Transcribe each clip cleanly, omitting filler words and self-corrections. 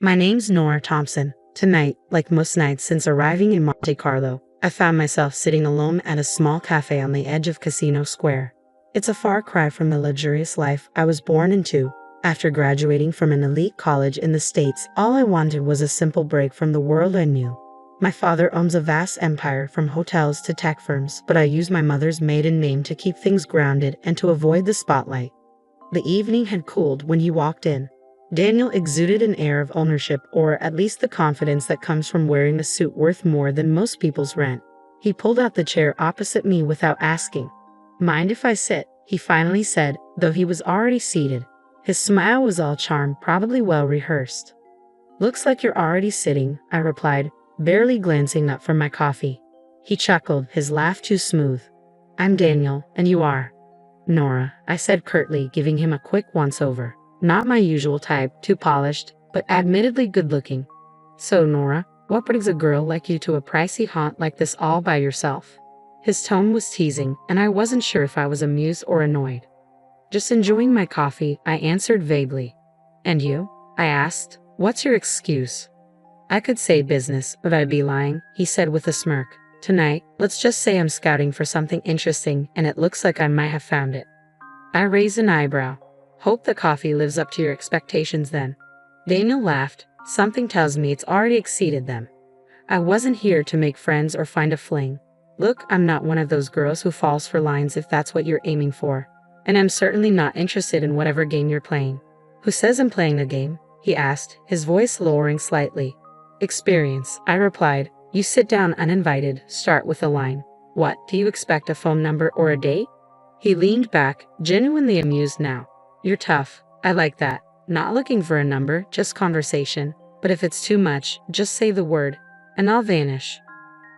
My name's Nora Thompson. Tonight, like most nights since arriving in Monte Carlo, I found myself sitting alone at a small cafe on the edge of Casino Square. It's a far cry from the luxurious life I was born into. After graduating from an elite college in the States, all I wanted was a simple break from the world I knew. My father owns a vast empire from hotels to tech firms, but I use my mother's maiden name to keep things grounded and to avoid the spotlight. The evening had cooled when he walked in. Daniel exuded an air of ownership, or at least the confidence that comes from wearing a suit worth more than most people's rent. He pulled out the chair opposite me without asking. "Mind if I sit?" he finally said, though he was already seated. His smile was all charm, probably well rehearsed. "Looks like you're already sitting," I replied, barely glancing up from my coffee. He chuckled, his laugh too smooth. "I'm Daniel, and you are?" "Nora," I said curtly, giving him a quick once-over. Not my usual type, too polished, but admittedly good-looking. "So, Nora, what brings a girl like you to a pricey haunt like this all by yourself?" His tone was teasing, and I wasn't sure if I was amused or annoyed. "Just enjoying my coffee," I answered vaguely. "And you?" I asked. "What's your excuse?" "I could say business, but I'd be lying," he said with a smirk. "Tonight, let's just say I'm scouting for something interesting, and it looks like I might have found it." I raised an eyebrow. "Hope the coffee lives up to your expectations then." Daniel laughed. "Something tells me it's already exceeded them. I wasn't here to make friends or find a fling. Look, I'm not one of those girls who falls for lines if that's what you're aiming for. And I'm certainly not interested in whatever game you're playing." "Who says I'm playing a game?" he asked, his voice lowering slightly. "Experience," I replied. "You sit down uninvited, start with a line. What, do you expect a phone number or a date?" He leaned back, genuinely amused now. "You're tough. I like that. Not looking for a number, just conversation. But if it's too much, just say the word, and I'll vanish."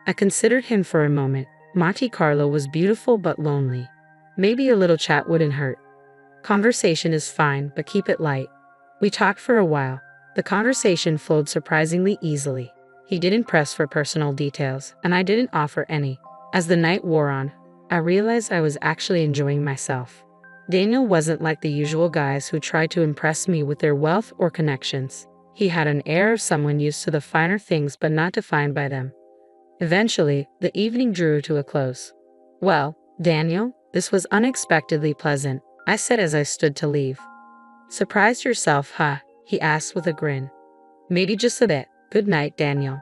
I considered him for a moment. Monte Carlo was beautiful but lonely. Maybe a little chat wouldn't hurt. "Conversation is fine, but keep it light." We talked for a while. The conversation flowed surprisingly easily. He didn't press for personal details, and I didn't offer any. As the night wore on, I realized I was actually enjoying myself. Daniel wasn't like the usual guys who try to impress me with their wealth or connections. He had an air of someone used to the finer things but not defined by them. Eventually, the evening drew to a close. "Well, Daniel, this was unexpectedly pleasant," I said as I stood to leave. "Surprised yourself, huh?" he asked with a grin. "Maybe just a bit. Good night, Daniel."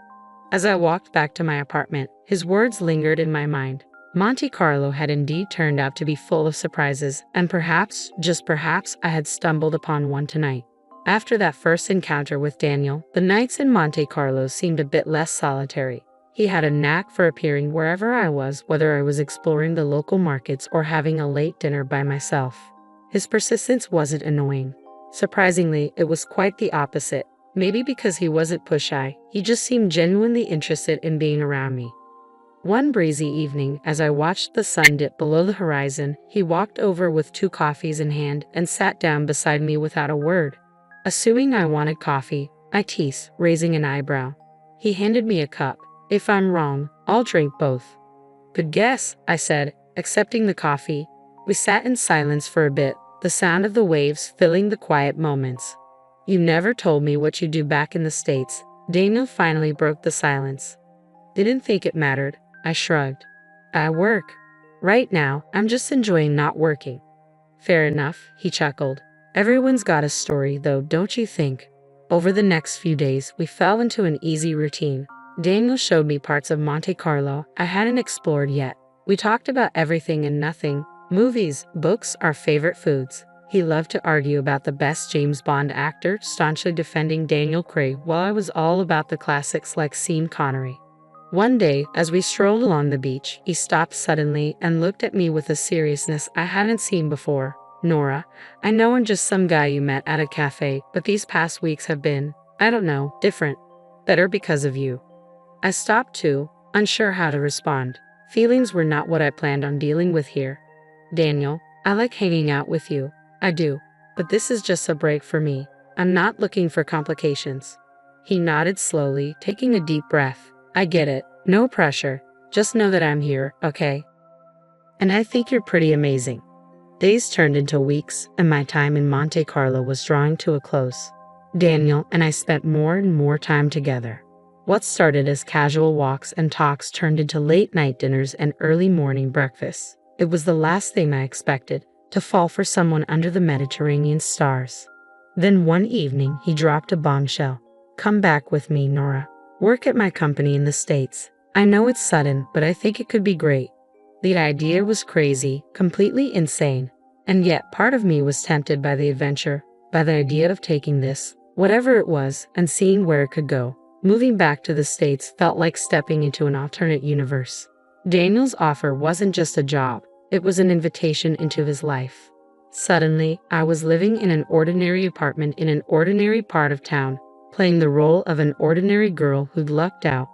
As I walked back to my apartment, his words lingered in my mind. Monte Carlo had indeed turned out to be full of surprises, and perhaps, just perhaps, I had stumbled upon one tonight. After that first encounter with Daniel, the nights in Monte Carlo seemed a bit less solitary. He had a knack for appearing wherever I was, whether I was exploring the local markets or having a late dinner by myself. His persistence wasn't annoying. Surprisingly, it was quite the opposite. Maybe because he wasn't push-shy, he just seemed genuinely interested in being around me. One breezy evening, as I watched the sun dip below the horizon, he walked over with 2 coffees in hand and sat down beside me without a word. Assuming I wanted coffee, I teased, raising an eyebrow. He handed me a cup. "If I'm wrong, I'll drink both." "Good guess," I said, accepting the coffee. We sat in silence for a bit, the sound of the waves filling the quiet moments. "You never told me what you do back in the States." Daniel finally broke the silence. "Didn't think it mattered." I shrugged. "I work. Right now, I'm just enjoying not working." "Fair enough," he chuckled. "Everyone's got a story, though, don't you think?" Over the next few days, we fell into an easy routine. Daniel showed me parts of Monte Carlo I hadn't explored yet. We talked about everything and nothing: movies, books, our favorite foods. He loved to argue about the best James Bond actor, staunchly defending Daniel Craig, while I was all about the classics like Sean Connery. One day, as we strolled along the beach, he stopped suddenly and looked at me with a seriousness I hadn't seen before. "Nora, I know I'm just some guy you met at a cafe, but these past weeks have been, I don't know, different. Better because of you." I stopped too, unsure how to respond. Feelings were not what I planned on dealing with here. "Daniel, I like hanging out with you. I do. But this is just a break for me. I'm not looking for complications." He nodded slowly, taking a deep breath. "I get it. No pressure. Just know that I'm here, okay? And I think you're pretty amazing." Days turned into weeks, and my time in Monte Carlo was drawing to a close. Daniel and I spent more and more time together. What started as casual walks and talks turned into late-night dinners and early morning breakfasts. It was the last thing I expected, to fall for someone under the Mediterranean stars. Then one evening, he dropped a bombshell. "Come back with me, Nora. Work at my company in the States. I know it's sudden, but I think it could be great." The idea was crazy, completely insane. And yet part of me was tempted by the adventure, by the idea of taking this, whatever it was, and seeing where it could go. Moving back to the States felt like stepping into an alternate universe. Daniel's offer wasn't just a job, it was an invitation into his life. Suddenly, I was living in an ordinary apartment in an ordinary part of town, playing the role of an ordinary girl who'd lucked out.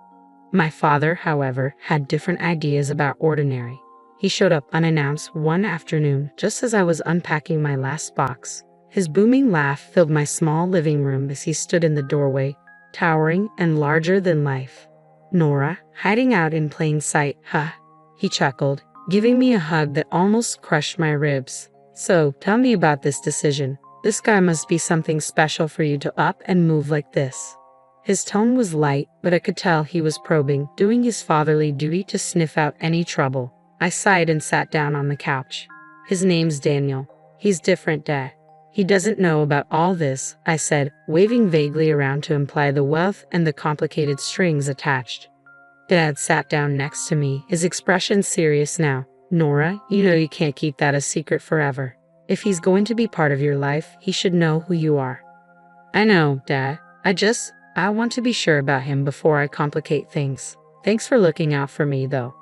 My father, however, had different ideas about ordinary. He showed up unannounced one afternoon just as I was unpacking my last box. His booming laugh filled my small living room as he stood in the doorway, towering and larger than life. "Nora, hiding out in plain sight, huh?" He chuckled, giving me a hug that almost crushed my ribs. "So, tell me about this decision. This guy must be something special for you to up and move like this." His tone was light, but I could tell he was probing, doing his fatherly duty to sniff out any trouble. I sighed and sat down on the couch. "His name's Daniel. He's different, Dad. He doesn't know about all this," I said, waving vaguely around to imply the wealth and the complicated strings attached. Dad sat down next to me, his expression serious now. "Nora, you know you can't keep that a secret forever. If he's going to be part of your life, he should know who you are." "I know, Dad. I want to be sure about him before I complicate things. Thanks for looking out for me, though."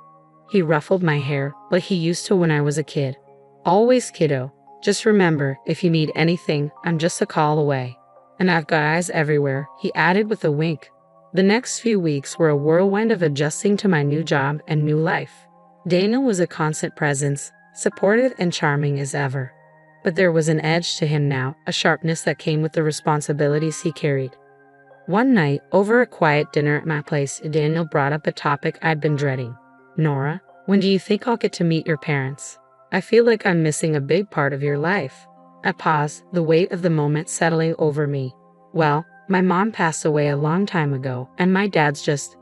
He ruffled my hair, like he used to when I was a kid. "Always, kiddo. Just remember, if you need anything, I'm just a call away. And I've got eyes everywhere," he added with a wink. The next few weeks were a whirlwind of adjusting to my new job and new life. Daniel was a constant presence, supportive and charming as ever. But there was an edge to him now, a sharpness that came with the responsibilities he carried. One night, over a quiet dinner at my place, Daniel brought up a topic I'd been dreading. "Nora, when do you think I'll get to meet your parents? I feel like I'm missing a big part of your life." I paused, the weight of the moment settling over me. "Well, my mom passed away a long time ago, and my dad's just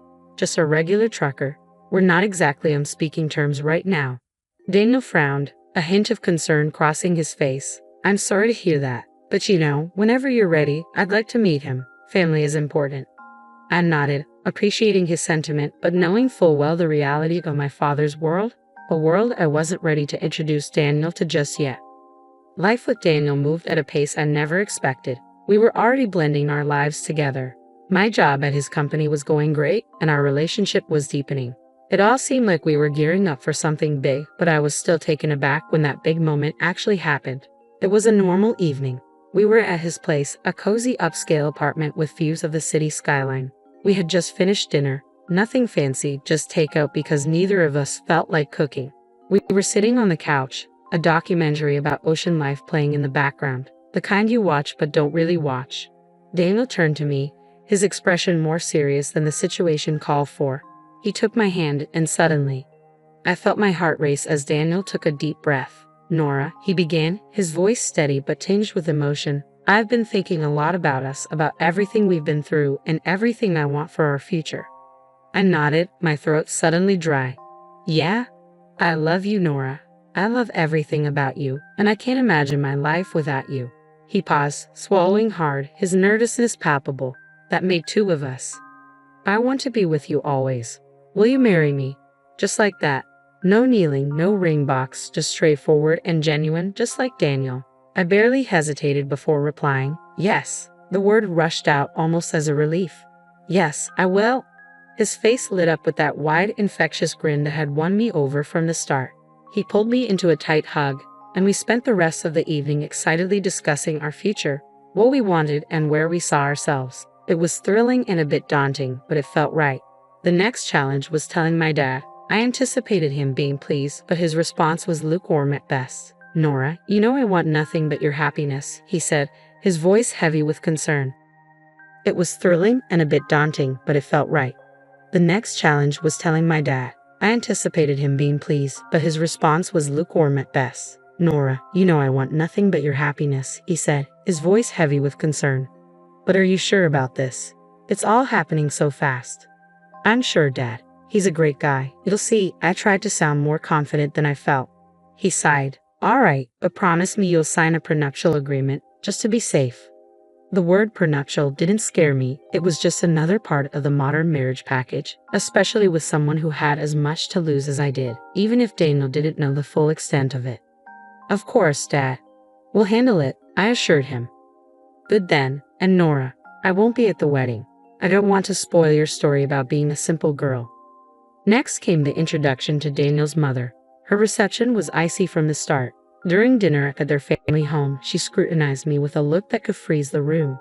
a regular trucker. We're not exactly on speaking terms right now." Daniel frowned, a hint of concern crossing his face. "I'm sorry to hear that, but whenever you're ready, I'd like to meet him. Family is important." I nodded, appreciating his sentiment, but knowing full well the reality of my father's world, a world I wasn't ready to introduce Daniel to just yet. Life with Daniel moved at a pace I never expected. We were already blending our lives together. My job at his company was going great, and our relationship was deepening. It all seemed like we were gearing up for something big, but I was still taken aback when that big moment actually happened. It was a normal evening. We were at his place, a cozy upscale apartment with views of the city skyline. We had just finished dinner, nothing fancy, just takeout because neither of us felt like cooking. We were sitting on the couch, a documentary about ocean life playing in the background, the kind you watch but don't really watch. Daniel turned to me, his expression more serious than the situation called for. He took my hand, and suddenly, I felt my heart race as Daniel took a deep breath. "Nora," he began, his voice steady but tinged with emotion, "I've been thinking a lot about us, about everything we've been through, and everything I want for our future." I nodded, my throat suddenly dry. "Yeah? I love you, Nora. I love everything about you, and I can't imagine my life without you." He paused, swallowing hard, his nervousness palpable. "That made two of us. I want to be with you always. Will you marry me?" Just like that. No kneeling, no ring box, just straightforward and genuine, just like Daniel. I barely hesitated before replying, "Yes." The word rushed out almost as a relief. "Yes, I will." His face lit up with that wide, infectious grin that had won me over from the start. He pulled me into a tight hug, and we spent the rest of the evening excitedly discussing our future, what we wanted and where we saw ourselves. It was thrilling and a bit daunting, but it felt right. The next challenge was telling my dad. I anticipated him being pleased, but his response was lukewarm at best. "Nora, I want nothing but your happiness," he said, his voice heavy with concern. It was thrilling and a bit daunting, but it felt right. The next challenge was telling my dad. I anticipated him being pleased, but his response was lukewarm at best. "Nora, I want nothing but your happiness," he said, his voice heavy with concern. But are you sure about this? It's all happening so fast. I'm sure, Dad. He's a great guy. You'll see. I tried to sound more confident than I felt. He sighed. All right, but promise me you'll sign a prenuptial agreement, just to be safe. The word prenuptial didn't scare me. It was just another part of the modern marriage package, especially with someone who had as much to lose as I did, even if Daniel didn't know the full extent of it. Of course, Dad. We'll handle it, I assured him. Good then, and Nora, I won't be at the wedding. I don't want to spoil your story about being a simple girl. Next came the introduction to Daniel's mother. Her reception was icy from the start. During dinner at their family home, she scrutinized me with a look that could freeze the room.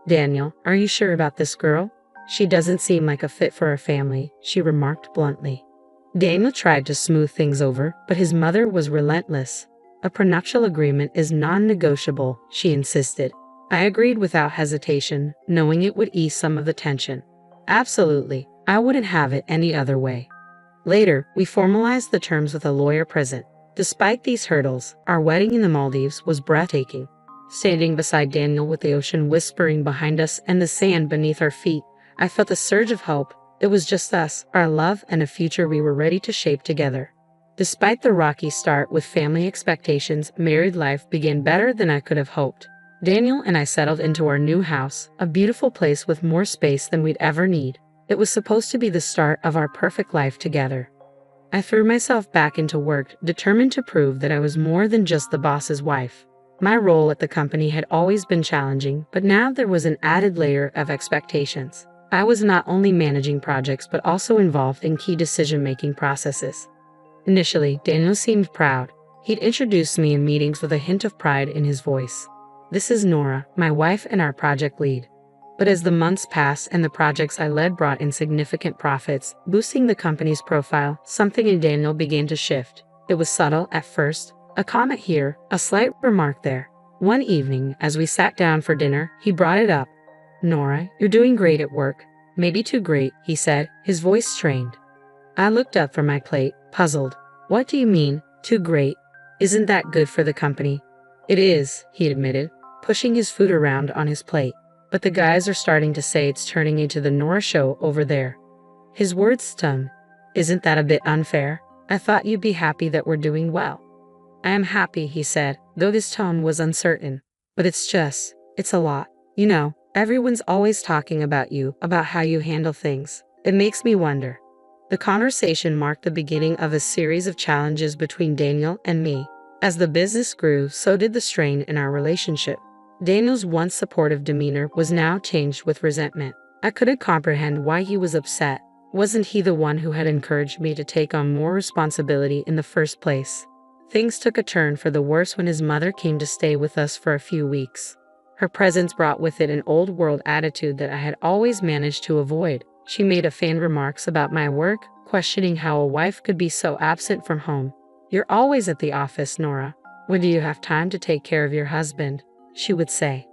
Daniel, are you sure about this girl? She doesn't seem like a fit for our family, she remarked bluntly. Daniel tried to smooth things over, but his mother was relentless. A prenuptial agreement is non-negotiable, she insisted. I agreed without hesitation, knowing it would ease some of the tension. Absolutely, I wouldn't have it any other way. Later, we formalized the terms with a lawyer present. Despite these hurdles, our wedding in the Maldives was breathtaking. Standing beside Daniel with the ocean whispering behind us and the sand beneath our feet, I felt a surge of hope. It was just us, our love, and a future we were ready to shape together. Despite the rocky start with family expectations, married life began better than I could have hoped. Daniel and I settled into our new house, a beautiful place with more space than we'd ever need. It was supposed to be the start of our perfect life together. I threw myself back into work, determined to prove that I was more than just the boss's wife. My role at the company had always been challenging, but now there was an added layer of expectations. I was not only managing projects but also involved in key decision-making processes. Initially, Daniel seemed proud. He'd introduced me in meetings with a hint of pride in his voice. This is Nora, my wife and our project lead. But as the months passed and the projects I led brought in significant profits, boosting the company's profile, something in Daniel began to shift. It was subtle at first, a comment here, a slight remark there. One evening, as we sat down for dinner, he brought it up. Nora, you're doing great at work. Maybe too great, he said, his voice strained. I looked up from my plate, puzzled. What do you mean, too great? Isn't that good for the company? It is, he admitted, pushing his food around on his plate. But the guys are starting to say it's turning into the Nora show over there. His words stung. Isn't that a bit unfair? I thought you'd be happy that we're doing well. I am happy, he said, though his tone was uncertain. But it's a lot. You know, everyone's always talking about you, about how you handle things. It makes me wonder. The conversation marked the beginning of a series of challenges between Daniel and me. As the business grew, so did the strain in our relationship. Daniel's once supportive demeanor was now tinged with resentment. I couldn't comprehend why he was upset. Wasn't he the one who had encouraged me to take on more responsibility in the first place? Things took a turn for the worse when his mother came to stay with us for a few weeks. Her presence brought with it an old-world attitude that I had always managed to avoid. She made offhand remarks about my work, questioning how a wife could be so absent from home. You're always at the office, Nora. When do you have time to take care of your husband? She would say.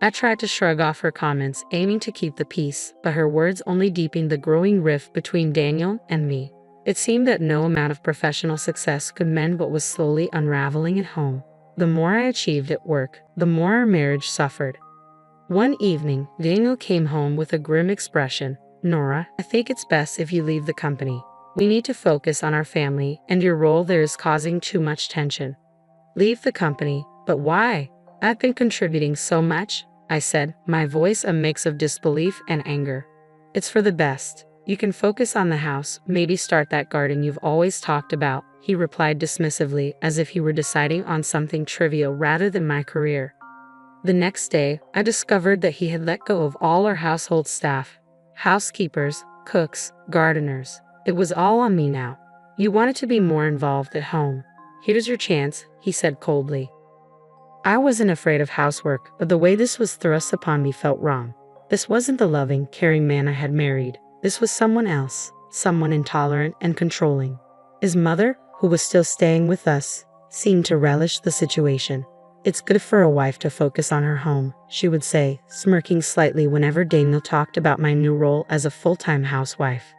I tried to shrug off her comments, aiming to keep the peace, but her words only deepened the growing rift between Daniel and me. It seemed that no amount of professional success could mend what was slowly unraveling at home. The more I achieved at work, the more our marriage suffered. One evening, Daniel came home with a grim expression. Nora, I think it's best if you leave the company. We need to focus on our family, and your role there is causing too much tension. Leave the company? But why? I've been contributing so much, I said, my voice a mix of disbelief and anger. It's for the best. You can focus on the house, maybe start that garden you've always talked about, he replied dismissively, as if he were deciding on something trivial rather than my career. The next day, I discovered that he had let go of all our household staff. Housekeepers, cooks, gardeners. It was all on me now. You wanted to be more involved at home. Here's your chance, he said coldly. I wasn't afraid of housework, but the way this was thrust upon me felt wrong. This wasn't the loving, caring man I had married. This was someone else, someone intolerant and controlling. His mother, who was still staying with us, seemed to relish the situation. It's good for a wife to focus on her home, she would say, smirking slightly whenever Daniel talked about my new role as a full-time housewife.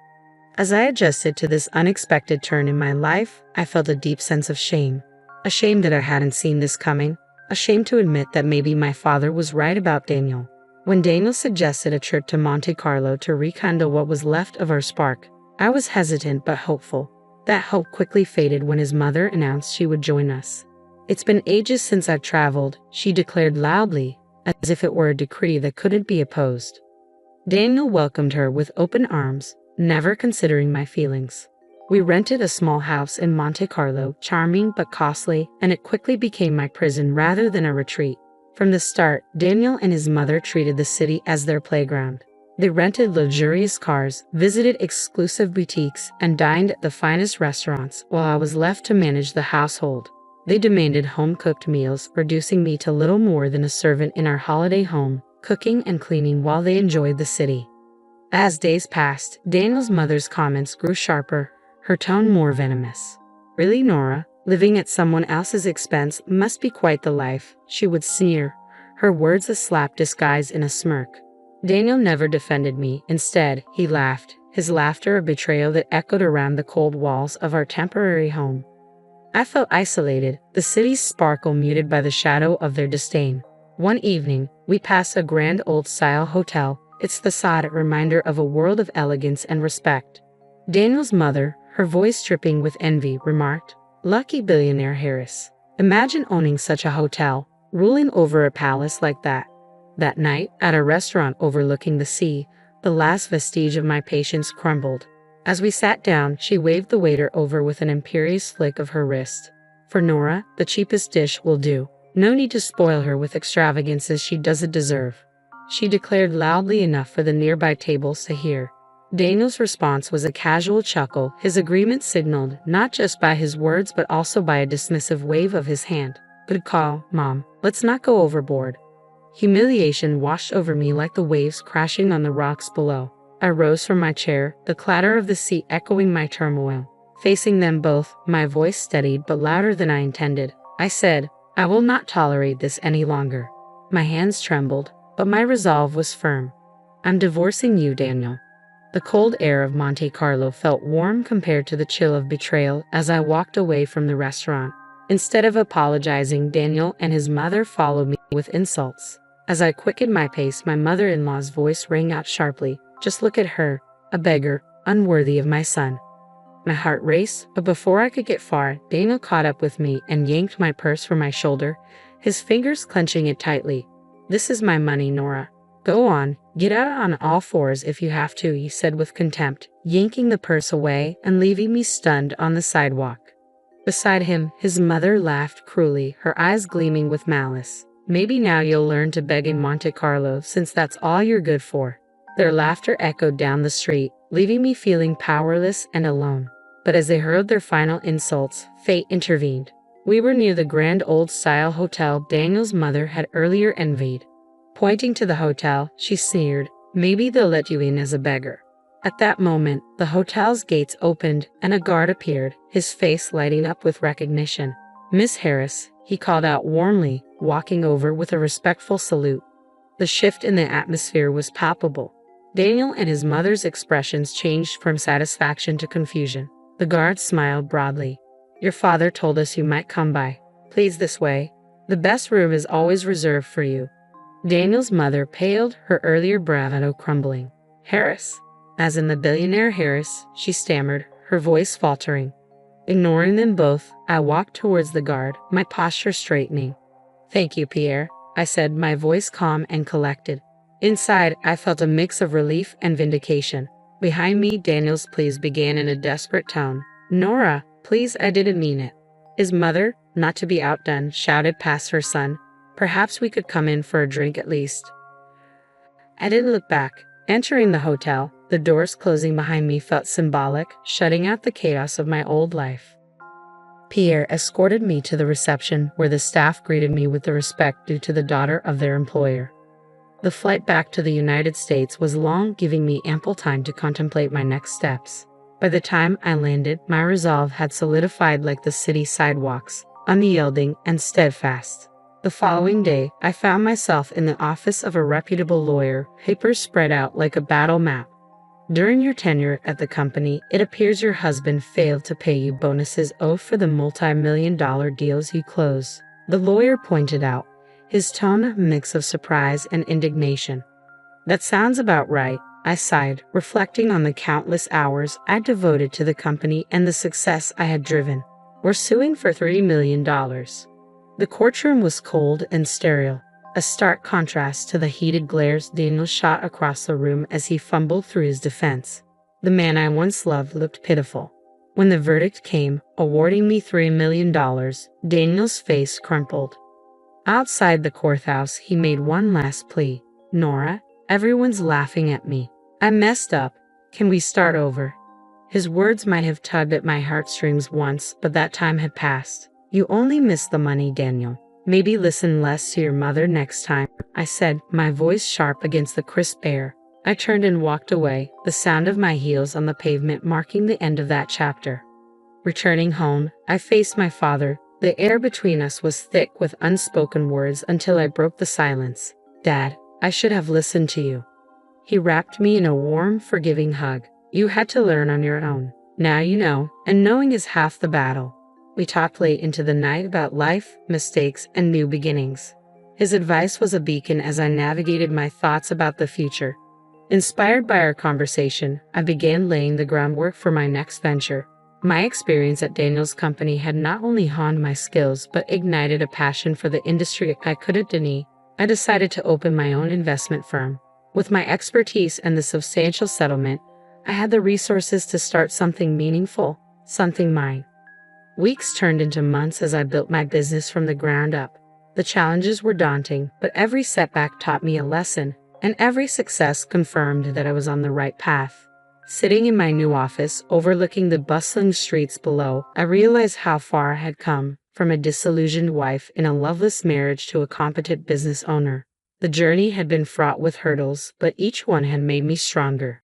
As I adjusted to this unexpected turn in my life, I felt a deep sense of shame. A shame that I hadn't seen this coming. A shame to admit that maybe my father was right about Daniel. When Daniel suggested a trip to Monte Carlo to rekindle what was left of our spark, I was hesitant but hopeful. That hope quickly faded when his mother announced she would join us. "It's been ages since I've traveled," she declared loudly, as if it were a decree that couldn't be opposed. Daniel welcomed her with open arms, never considering my feelings. We rented a small house in Monte Carlo, charming but costly, and it quickly became my prison rather than a retreat. From the start, Daniel and his mother treated the city as their playground. They rented luxurious cars, visited exclusive boutiques, and dined at the finest restaurants while I was left to manage the household. They demanded home-cooked meals, reducing me to little more than a servant in our holiday home, cooking and cleaning while they enjoyed the city. As days passed, Daniel's mother's comments grew sharper, her tone more venomous. "Really, Nora? Living at someone else's expense must be quite the life," she would sneer, her words a slap disguised in a smirk. Daniel never defended me. Instead, he laughed, his laughter a betrayal that echoed around the cold walls of our temporary home. I felt isolated, the city's sparkle muted by the shadow of their disdain. One evening, we passed a grand old-style hotel, its facade a reminder of a world of elegance and respect. Daniel's mother, her voice dripping with envy, remarked, "Lucky billionaire Harris. Imagine owning such a hotel, ruling over a palace like that." That night, at a restaurant overlooking the sea, the last vestige of my patience crumbled. As we sat down, she waved the waiter over with an imperious flick of her wrist. "For Nora, the cheapest dish will do. No need to spoil her with extravagances she doesn't deserve," she declared loudly enough for the nearby tables to hear. Daniel's response was a casual chuckle, his agreement signaled not just by his words but also by a dismissive wave of his hand. "Good call, Mom. Let's not go overboard." Humiliation washed over me like the waves crashing on the rocks below. I rose from my chair, the clatter of the sea echoing my turmoil. Facing them both, my voice steadied but louder than I intended. I said, "I will not tolerate this any longer." My hands trembled, but my resolve was firm. "I'm divorcing you, Daniel." The cold air of Monte Carlo felt warm compared to the chill of betrayal as I walked away from the restaurant. Instead of apologizing, Daniel and his mother followed me with insults. As I quickened my pace, my mother-in-law's voice rang out sharply. "Just look at her, a beggar, unworthy of my son." My heart raced, but before I could get far, Daniel caught up with me and yanked my purse from my shoulder, his fingers clenching it tightly. "This is my money, Nora. Go on, get out on all fours if you have to," he said with contempt, yanking the purse away and leaving me stunned on the sidewalk. Beside him, his mother laughed cruelly, her eyes gleaming with malice. "Maybe now you'll learn to beg in Monte Carlo, since that's all you're good for." Their laughter echoed down the street, leaving me feeling powerless and alone. But as they hurled their final insults, fate intervened. We were near the grand old-style hotel Daniel's mother had earlier envied. Pointing to the hotel, she sneered, "Maybe they'll let you in as a beggar." At that moment, the hotel's gates opened and a guard appeared, his face lighting up with recognition. "Miss Harris," he called out warmly, walking over with a respectful salute. The shift in the atmosphere was palpable. Daniel and his mother's expressions changed from satisfaction to confusion. The guard smiled broadly. "Your father told us you might come by. Please, this way. The best room is always reserved for you." Daniel's mother paled, her earlier bravado crumbling. "Harris? As in the billionaire Harris," she stammered, her voice faltering. Ignoring them both, I walked towards the guard, my posture straightening. "Thank you, Pierre," I said, my voice calm and collected. Inside, I felt a mix of relief and vindication. Behind me, Daniel's pleas began in a desperate tone. "Nora, please, I didn't mean it." His mother, not to be outdone, shouted past her son, "Perhaps we could come in for a drink at least." I didn't look back. Entering the hotel, the doors closing behind me felt symbolic, shutting out the chaos of my old life. Pierre escorted me to the reception, where the staff greeted me with the respect due to the daughter of their employer. The flight back to the United States was long, giving me ample time to contemplate my next steps. By the time I landed, my resolve had solidified like the city sidewalks, unyielding and steadfast. The following day, I found myself in the office of a reputable lawyer, papers spread out like a battle map. "During your tenure at the company, it appears your husband failed to pay you bonuses owed for the multi-million-dollar deals you closed," the lawyer pointed out, his tone a mix of surprise and indignation. That sounds about right, I sighed, reflecting on the countless hours I'd devoted to the company and the success I had driven. We're suing for $30 million. The courtroom was cold and sterile, a stark contrast to the heated glares Daniel shot across the room as he fumbled through his defense. The man I once loved looked pitiful. When the verdict came, awarding me $3 million, Daniel's face crumpled. Outside the courthouse, he made one last plea. Nora, everyone's laughing at me. I messed up. Can we start over? His words might have tugged at my heartstrings once, but that time had passed. You only missed the money, Daniel. Maybe listen less to your mother next time, I said, my voice sharp against the crisp air. I turned and walked away, the sound of my heels on the pavement marking the end of that chapter. Returning home, I faced my father. The air between us was thick with unspoken words until I broke the silence. Dad, I should have listened to you. He wrapped me in a warm, forgiving hug. You had to learn on your own. Now you know, and knowing is half the battle. We talked late into the night about life, mistakes, and new beginnings. His advice was a beacon as I navigated my thoughts about the future. Inspired by our conversation, I began laying the groundwork for my next venture. My experience at Daniel's company had not only honed my skills but ignited a passion for the industry I couldn't deny. I decided to open my own investment firm. With my expertise and the substantial settlement, I had the resources to start something meaningful, something mine. Weeks turned into months as I built my business from the ground up. The challenges were daunting, but every setback taught me a lesson, and every success confirmed that I was on the right path. Sitting in my new office, overlooking the bustling streets below, I realized how far I had come, from a disillusioned wife in a loveless marriage to a competent business owner. The journey had been fraught with hurdles, but each one had made me stronger.